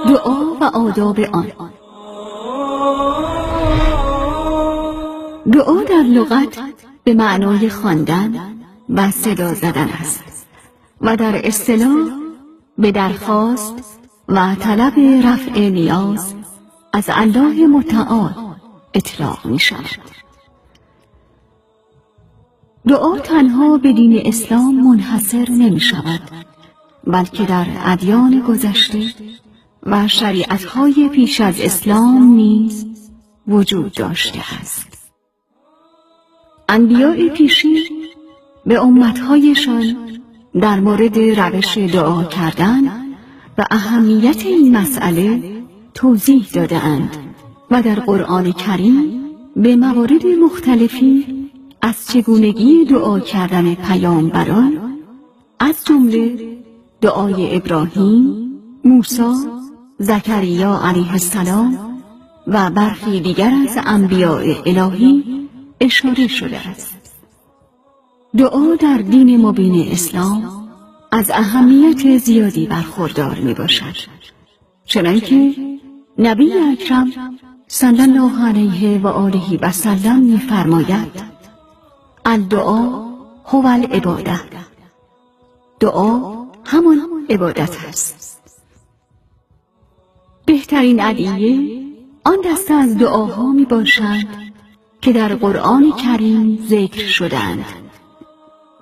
دعا و آداب آن. دعا در لغت به معنای خواندن و صدا زدن است و در اصطلاح به درخواست و طلب رفع نیاز از الله متعال اطلاق می شود. دعا تنها به دین اسلام منحصر نمی شود، بلکه در ادیان گذشته و شریعت‌های پیش از اسلام نیز وجود داشته است. انبیاء پیشین به امت‌هایشان در مورد روش دعا کردن و اهمیت این مسئله توضیح داده‌اند و در قرآن کریم به موارد مختلفی از چگونگی دعا کردن پیامبران از جمله دعای ابراهیم، موسی، زکریا علیه السلام و برخی دیگر از انبیاء الهی اشاره شده است. دعا در دین مبین اسلام از اهمیت زیادی برخوردار می باشد، چنانکه نبی اکرم صلی الله علیه و آله و سلم می فرماید: الدعا هو العباده. دعا همان عبادت است. بهترین ادعیه آن دسته از دعاها می باشند که در قرآن کریم ذکر شدند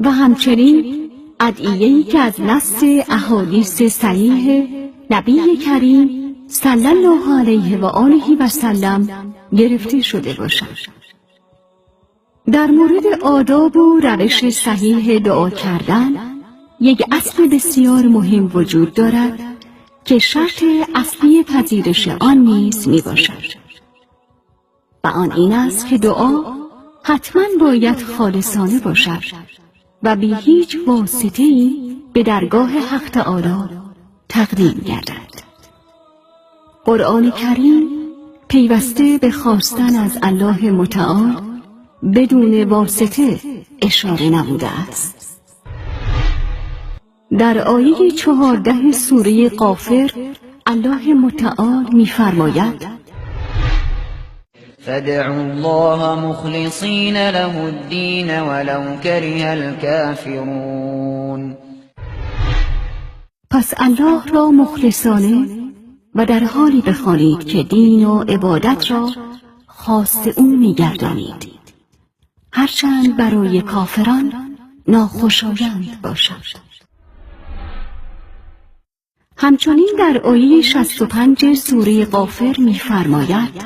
و همچنین ادعیه‌ای که از نص احادیث صحیح نبی کریم صلی الله علیه و آله و سلم گرفته شده باشند. در مورد آداب و روش صحیح دعا کردن یک اصل بسیار مهم وجود دارد که شرط اصلی پذیرش آن نیز می باشد و آن این است که دعا حتما باید خالصانه باشد و بی هیچ واسطه‌ای به درگاه حق تعالی تقدیم گردد. قرآن کریم پیوسته به خواستن از الله متعال بدون واسطه اشاره نموده است. در آیه 14 سوره غافر الله متعال می‌فرماید: فادعوا الله مخلصین له الدین ولو کره الکافرون. پس الله را مخلصانه و در حالی بخوانید که دین و عبادت را خاص او می‌گردانید، هرچند برای کافران ناخوشایند باشد. همچنین در آیه 65 سوره غافر می‌فرماید: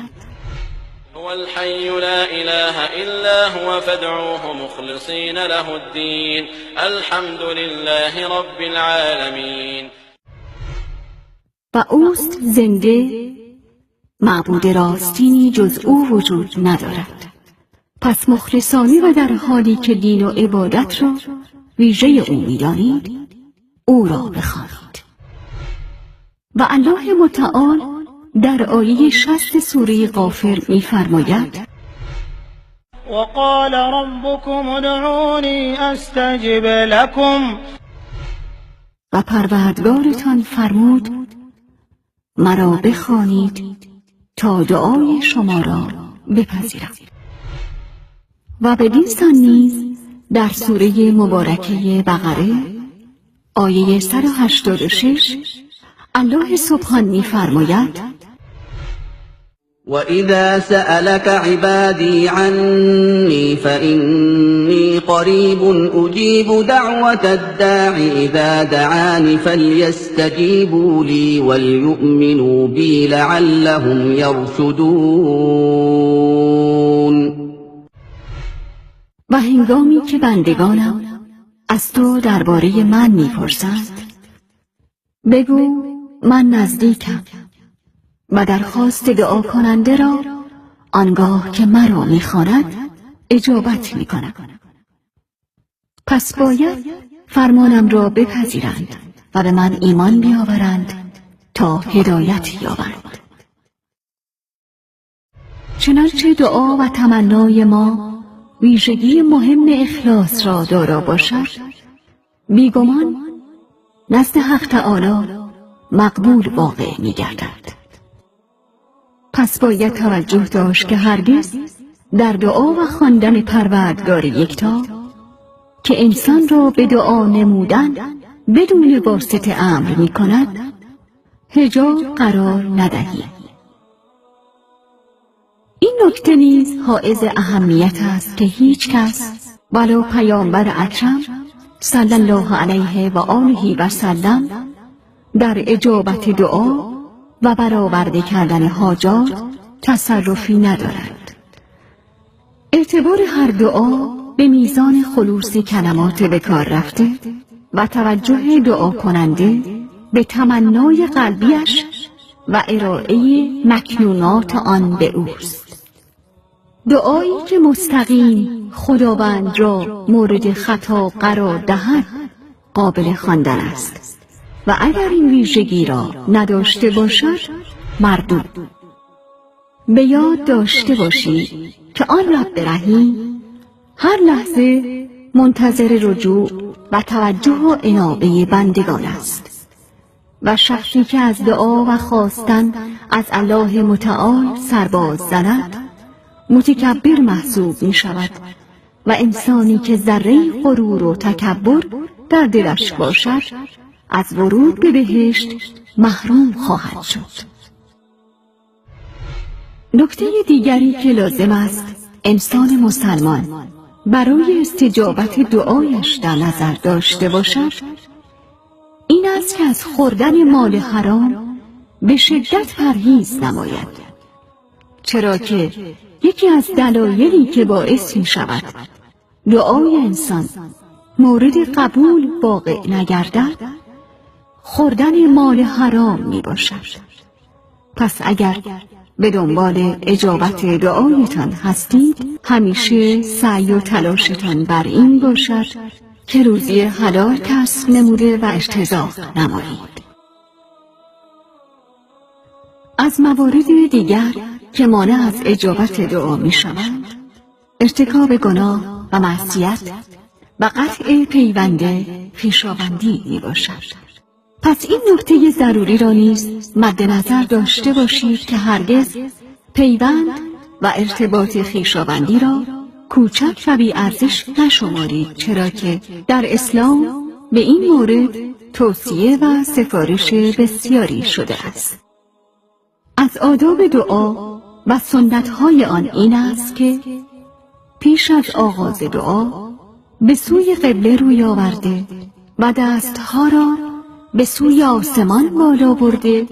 هو الحي لا اله الا هو فادعوه مخلصین له الدین الحمد لله رب العالمین. و اوست زنده، معبود راستینی جز او وجود ندارد. پس مخلصانه و در حالی که دین و عبادت را ویژه او می‌دانید، او را بخوانید. و الله متعال در آیه 60 سوره غافر می‌فرماید: وقال ربكم ادعوني استجب لكم. و پروردگارتان فرمود: مرا بخوانید تا دعای شما را بپذیرم. و بدین سان نیز در سوره مبارکه بقره آیه 186 الله سبحان می‌فرماید: وَإِذَا سَأَلَكَ عِبَادِي عَنِّي فَإِنِّي قَرِيبٌ أُجِيبُ دَعْوَةَ الدَّاعِ إِذَا دَعَانِ فَلْيَسْتَجِيبُوا لِي وَلْيُؤْمِنُوا بِي لَعَلَّهُمْ يَرْشُدُونَ. و هنگامی که بندگانم از تو درباره من می‌پرسند، بگو من نزدیکم و درخواست دعا کننده را آنگاه که مرا می‌خواند اجابت می‌کنم. پس باید فرمانم را بپذیرند و به من ایمان بیاورند تا هدایت یابند. چنانچه دعا و تمنای ما ویژگی مهم اخلاص را دارا باشد، بیگمان نزد حق تعالی مقبول واقع می گردد. پس باید توجه داشت که هرگز در دعا و خواندن پروردگار یکتا که انسان را به دعا نمودن بدون واسطه امر می کند حجاب قرار ندهی. این نکته نیز حائز اهمیت است که هیچ کس ولو پیامبر اکرم صلی الله علیه و آله و سلم در اجابت دعا و برآورده کردن حاجات تصرفی ندارد. اعتبار هر دعا به میزان خلوص کلمات به کار رفته و توجه دعا کننده به تمنای قلبیش و ارائه مکنونات آن به اوست. دعایی که مستقیم خداوند را مورد خطا قرار دهد قابل خواندن است و اگر این ویژگی را نداشته باشد مردود. به یاد داشته باشید که آن رب رحیم هر لحظه منتظر رجوع و توجه و انابه بندگان است و شخصی که از دعا و خواستن از الله متعال سرباز زند متکبر محسوب می شود و انسانی که ذره غرور و تکبر در دلش باشد از ورود به بهشت محروم خواهد شد. نکته دیگری که لازم است انسان مسلمان برای استجابت دعایش در نظر داشته باشد این است که از خوردن مال حرام به شدت پرهیز نماید، چرا که یکی از دلایلی که باعث می شود دعای انسان مورد قبول واقع نگردد خوردن مال حرام می باشد. پس اگر به دنبال اجابت دعایتان هستید همیشه سعی و تلاشتان بر این باشد که روزی حلال کسب نموده و اجتزاء نمایید. از موارد دیگر که مانع از اجابت دعا می شوند ارتکاب گناه و معصیت و قطع پیوند خویشاوندی می باشد. پس این نکته ضروری را نیز مد نظر داشته باشید که هرگز پیوند و ارتباط خویشاوندی را کوچک و بی ارزش نشمارید، چرا که در اسلام به این مورد توصیه و سفارش بسیاری شده است. از آداب دعا و سنت‌های آن این است که پیش از آغاز دعا به سوی قبله روی آورده و دستها را به سوی آسمان بالا برده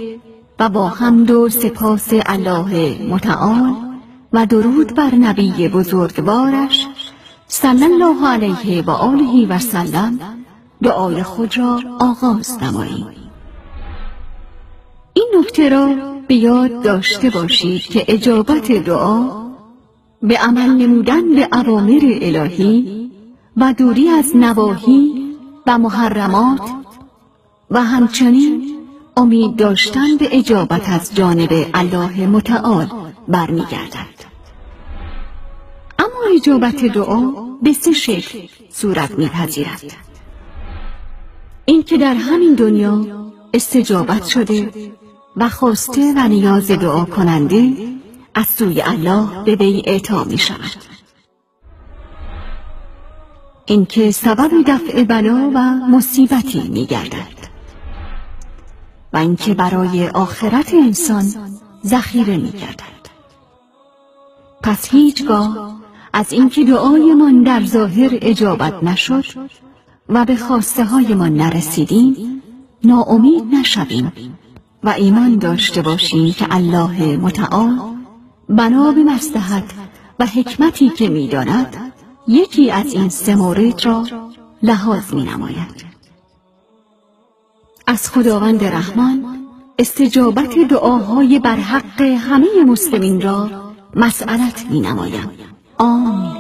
و با حمد و سپاس الله متعال و درود بر نبی بزرگوارش صلی الله علیه و آله و سلم دعای خود را آغاز نمایید. این نکته را به یاد داشته باشید که اجابت دعا به عمل نمودن به اوامر الهی و دوری از نواهی و محرمات و همچنین امید داشتن به اجابت از جانب الله متعال برمیگردد. اما اجابت دعا به سه شکل صورت میپذیرد. این که در همین دنیا استجابت شده و خواسته و نیاز دعا کننده از سوی الله به وی اعطا می شود. این که سبب دفع بلا و مصیبتی می گردد و این که برای آخرت انسان ذخیره می گردد. پس هیچگاه از اینکه دعایمان در ظاهر اجابت نشد و به خواسته هایمان نرسیدیم ناامید نشویم و ایمان داشته باشیم که الله متعال بنا به مصلحت و حکمتی که می‌داند یکی از این سه مورد را لحاظ می‌نماید. از خداوند رحمان استجابت دعاهای برحق همه مسلمین را مسئلت می‌نمایم. آمین.